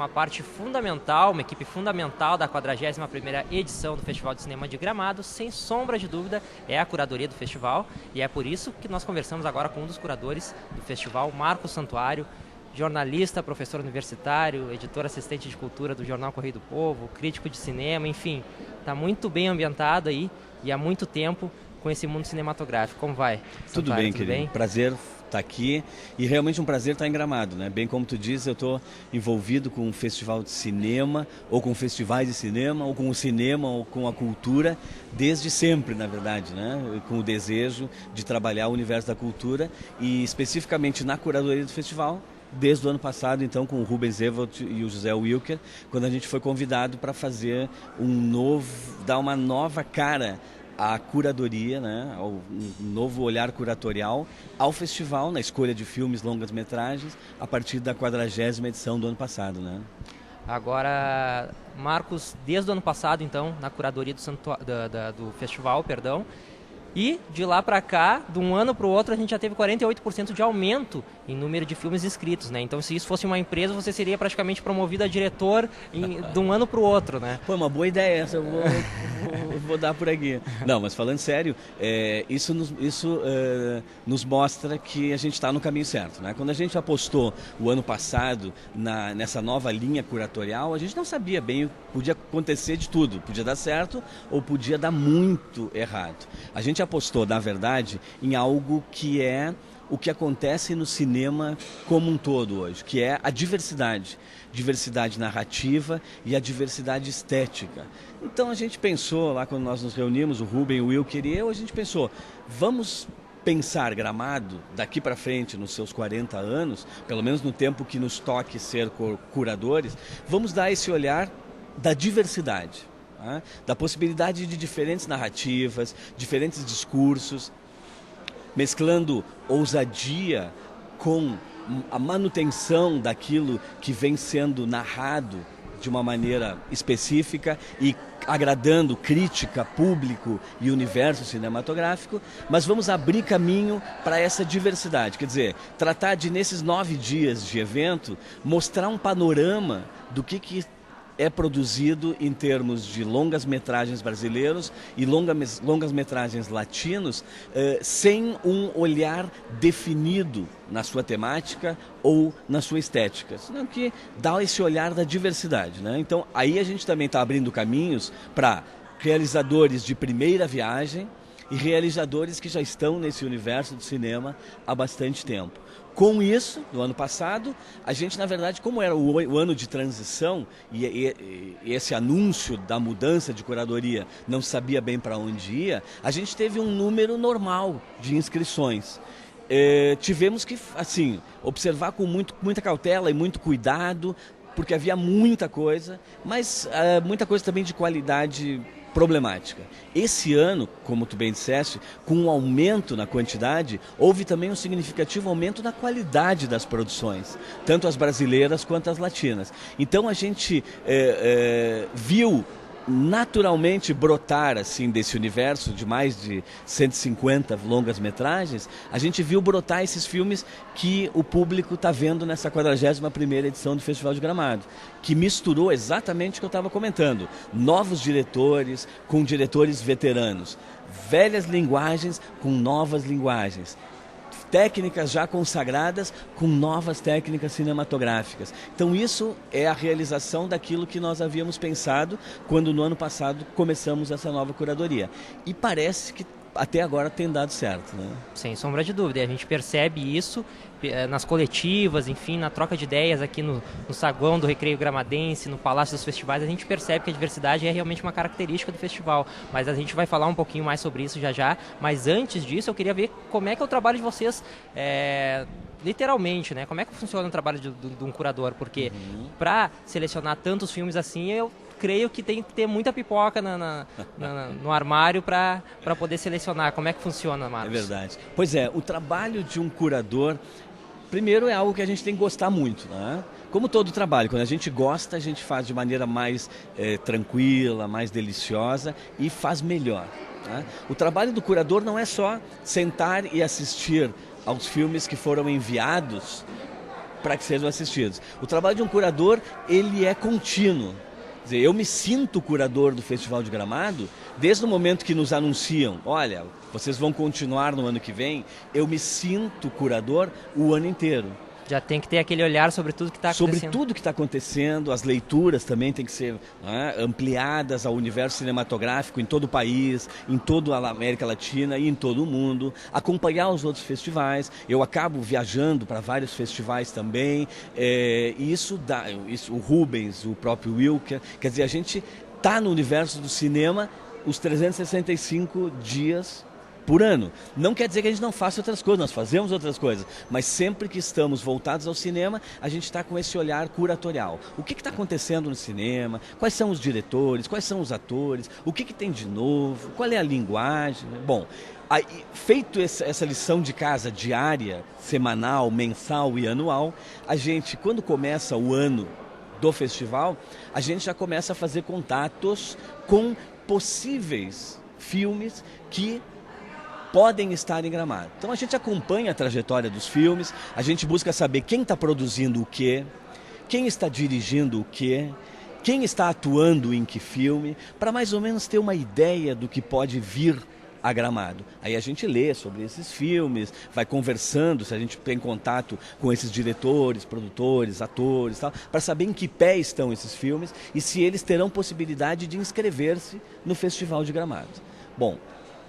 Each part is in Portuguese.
uma parte fundamental, uma equipe fundamental da 41ª edição do Festival de Cinema de Gramado, sem sombra de dúvida, é a curadoria do festival, e é por isso que nós conversamos agora com um dos curadores do festival, Marcos Santuário, jornalista, professor universitário, editor assistente de cultura do Jornal Correio do Povo, crítico de cinema, enfim, está muito bem ambientado aí e há muito tempo com esse mundo cinematográfico. Como vai? Tudo Santuário, bem, tudo querido. bem? Prazer estar aqui e realmente um prazer estar em Gramado, né? Bem como tu diz, eu estou envolvido com um festival de cinema, ou com festivais de cinema, ou com o cinema, ou com a cultura, desde sempre, na verdade, né? Com o desejo de trabalhar o universo da cultura e especificamente na curadoria do festival, desde o ano passado, então, com o Rubens Evolt e o José Wilker, quando a gente foi convidado para fazer dar uma nova cara à curadoria, né, um novo olhar curatorial ao festival, na escolha de filmes longas-metragens, a partir da 40ª edição do ano passado, né? Agora, Marcos, desde o ano passado, então, na curadoria do festival, perdão, e de lá para cá, de um ano para o outro, a gente já teve 48% de aumento em número de filmes inscritos, né? Então, se isso fosse uma empresa, você seria praticamente promovido a diretor de um ano para o outro, né? Pô, uma boa ideia essa, eu vou dar por aqui. Não, mas falando sério, isso nos mostra que a gente está no caminho certo, né? Quando a gente apostou o ano passado nessa nova linha curatorial, a gente não sabia bem, podia acontecer de tudo, podia dar certo ou podia dar muito errado. A gente apostou, na verdade, em algo que é o que acontece no cinema como um todo hoje, que é a diversidade. Diversidade narrativa e a diversidade estética. Então a gente pensou, lá quando nós nos reunimos, o Rubem, o Wilker e eu, a gente pensou, vamos pensar Gramado daqui para frente, nos seus 40 anos, pelo menos no tempo que nos toque ser curadores, vamos dar esse olhar da diversidade. Da possibilidade de diferentes narrativas, diferentes discursos, mesclando ousadia com a manutenção daquilo que vem sendo narrado de uma maneira específica e agradando crítica, público e universo cinematográfico, mas vamos abrir caminho para essa diversidade, quer dizer, tratar de, nesses 9 dias de evento, mostrar um panorama do que é produzido em termos de longas-metragens brasileiros e longas-metragens latinos, sem um olhar definido na sua temática ou na sua estética, senão que dá esse olhar da diversidade, né? Então, aí a gente também está abrindo caminhos para realizadores de primeira viagem e realizadores que já estão nesse universo do cinema há bastante tempo. Com isso, no ano passado, a gente, na verdade, como era o ano de transição e esse anúncio da mudança de curadoria não sabia bem para onde ia, a gente teve um número normal de inscrições. Tivemos que, assim, observar com muita cautela e muito cuidado, porque havia muita coisa, mas muita coisa também de qualidade problemática. Esse ano, como tu bem disseste, com um aumento na quantidade, houve também um significativo aumento na qualidade das produções, tanto as brasileiras quanto as latinas. Então a gente viu naturalmente brotar assim desse universo de mais de 150 longas-metragens, a gente viu brotar esses filmes que o público está vendo nessa 41ª edição do Festival de Gramado, que misturou exatamente o que eu estava comentando, novos diretores com diretores veteranos, velhas linguagens com novas linguagens, técnicas já consagradas com novas técnicas cinematográficas. Então isso é a realização daquilo que nós havíamos pensado quando no ano passado começamos essa nova curadoria. E parece que até agora tem dado certo, né? Sem sombra de dúvida, a gente percebe isso nas coletivas, enfim, na troca de ideias aqui no saguão do Recreio Gramadense, no Palácio dos Festivais, a gente percebe que a diversidade é realmente uma característica do festival, mas a gente vai falar um pouquinho mais sobre isso já, mas antes disso eu queria ver como é que é o trabalho de vocês, literalmente, né? Como é que funciona o trabalho de um curador, porque para selecionar tantos filmes assim, eu creio que tem que ter muita pipoca no armário para poder selecionar. Como é que funciona, Marcos? É verdade. Pois é, o trabalho de um curador, primeiro é algo que a gente tem que gostar muito, né? Como todo trabalho, quando a gente gosta, a gente faz de maneira mais tranquila, mais deliciosa e faz melhor, né? O trabalho do curador não é só sentar e assistir aos filmes que foram enviados para que sejam assistidos. O trabalho de um curador, ele é contínuo. Quer dizer, eu me sinto curador do Festival de Gramado desde o momento que nos anunciam, olha, vocês vão continuar no ano que vem, eu me sinto curador o ano inteiro. Já tem que ter aquele olhar sobre tudo que está acontecendo. Sobre tudo que está acontecendo, as leituras também têm que ser ampliadas ao universo cinematográfico em todo o país, em toda a América Latina e em todo o mundo, acompanhar os outros festivais. Eu acabo viajando para vários festivais também, e isso dá, o Rubens, o próprio Wilker, quer dizer, a gente está no universo do cinema os 365 dias por ano. Não quer dizer que a gente não faça outras coisas, nós fazemos outras coisas, mas sempre que estamos voltados ao cinema, a gente está com esse olhar curatorial. O que está acontecendo no cinema? Quais são os diretores? Quais são os atores? O que tem de novo? Qual é a linguagem? Bom, aí, feito essa lição de casa diária, semanal, mensal e anual, a gente, quando começa o ano do festival, a gente já começa a fazer contatos com possíveis filmes que podem estar em Gramado. Então a gente acompanha a trajetória dos filmes, a gente busca saber quem está produzindo o quê, quem está dirigindo o quê, quem está atuando em que filme, para mais ou menos ter uma ideia do que pode vir a Gramado. Aí a gente lê sobre esses filmes, vai conversando, se a gente tem contato com esses diretores, produtores, atores, tal, para saber em que pé estão esses filmes e se eles terão possibilidade de inscrever-se no Festival de Gramado. Bom,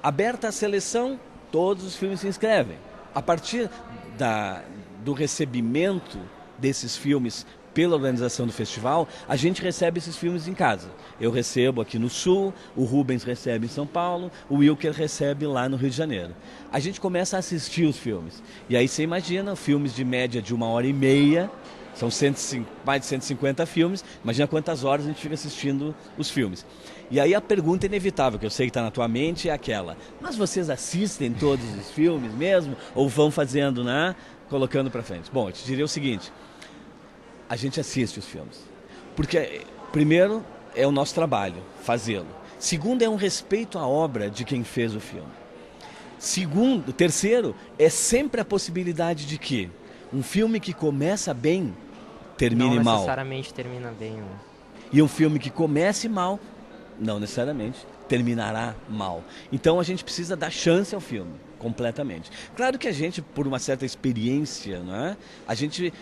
aberta a seleção, todos os filmes se inscrevem. A partir do recebimento desses filmes pela organização do festival, a gente recebe esses filmes em casa. Eu recebo aqui no Sul, o Rubens recebe em São Paulo, o Wilker recebe lá no Rio de Janeiro. A gente começa a assistir os filmes. E aí você imagina, filmes de média de 1h30, são mais de 150 filmes, imagina quantas horas a gente fica assistindo os filmes. E aí a pergunta inevitável, que eu sei que está na tua mente, é aquela: mas vocês assistem todos os filmes mesmo? Ou vão fazendo, né? Colocando para frente? Bom, eu te diria o seguinte: a gente assiste os filmes. Porque, primeiro, é o nosso trabalho fazê-lo. Segundo, é um respeito à obra de quem fez o filme. Terceiro, é sempre a possibilidade de que um filme que começa bem termine mal. Não necessariamente termina bem. Né? E um filme que comece mal, não necessariamente terminará mal. Então a gente precisa dar chance ao filme, completamente. Claro que a gente, por uma certa experiência, né, a gente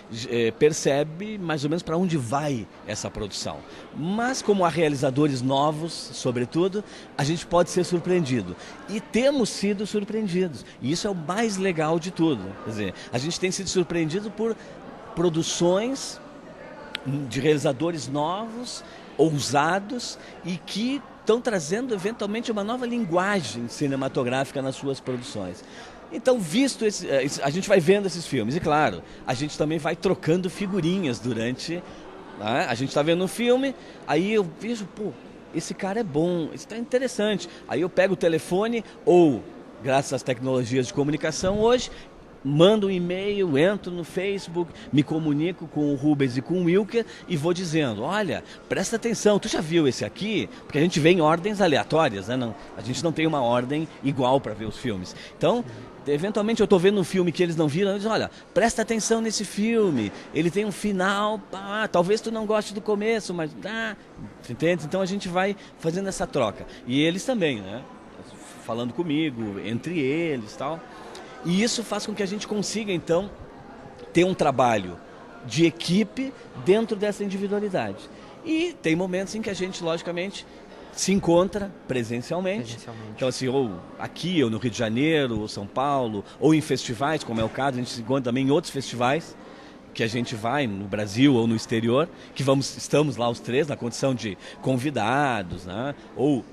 percebe mais ou menos para onde vai essa produção. Mas como há realizadores novos, sobretudo, a gente pode ser surpreendido. E temos sido surpreendidos. E isso é o mais legal de tudo. Quer dizer, a gente tem sido surpreendido por produções de realizadores novos, ousados e que estão trazendo eventualmente uma nova linguagem cinematográfica nas suas produções. Então, visto a gente vai vendo esses filmes e, claro, a gente também vai trocando figurinhas durante... Né? A gente está vendo um filme, aí eu vejo, pô, esse cara é bom, isso está interessante. Aí eu pego o telefone ou, graças às tecnologias de comunicação hoje, mando um e-mail, entro no Facebook, me comunico com o Rubens e com o Wilker e vou dizendo: olha, presta atenção, tu já viu esse aqui? Porque a gente vê em ordens aleatórias, né? Não, a gente não tem uma ordem igual para ver os filmes. Então, eventualmente eu estou vendo um filme que eles não viram, eles dizem: olha, presta atenção nesse filme, ele tem um final, talvez tu não goste do começo, mas entende? Então a gente vai fazendo essa troca. E eles também, né? Falando comigo, entre eles, tal. E isso faz com que a gente consiga, então, ter um trabalho de equipe dentro dessa individualidade. E tem momentos em que a gente, logicamente, se encontra presencialmente. Então, assim, ou aqui, ou no Rio de Janeiro, ou São Paulo, ou em festivais, como é o caso, a gente se encontra também em outros festivais que a gente vai no Brasil ou no exterior, que estamos lá os três na condição de convidados, né? Ou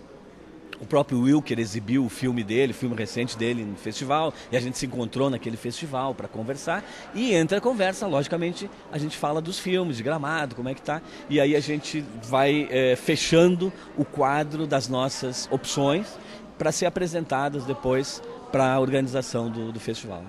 o próprio Wilker exibiu o filme dele, o filme recente dele no festival, e a gente se encontrou naquele festival para conversar. E entre a conversa, logicamente, a gente fala dos filmes, de Gramado, como é que tá. E aí a gente vai fechando o quadro das nossas opções para ser apresentadas depois para a organização do festival.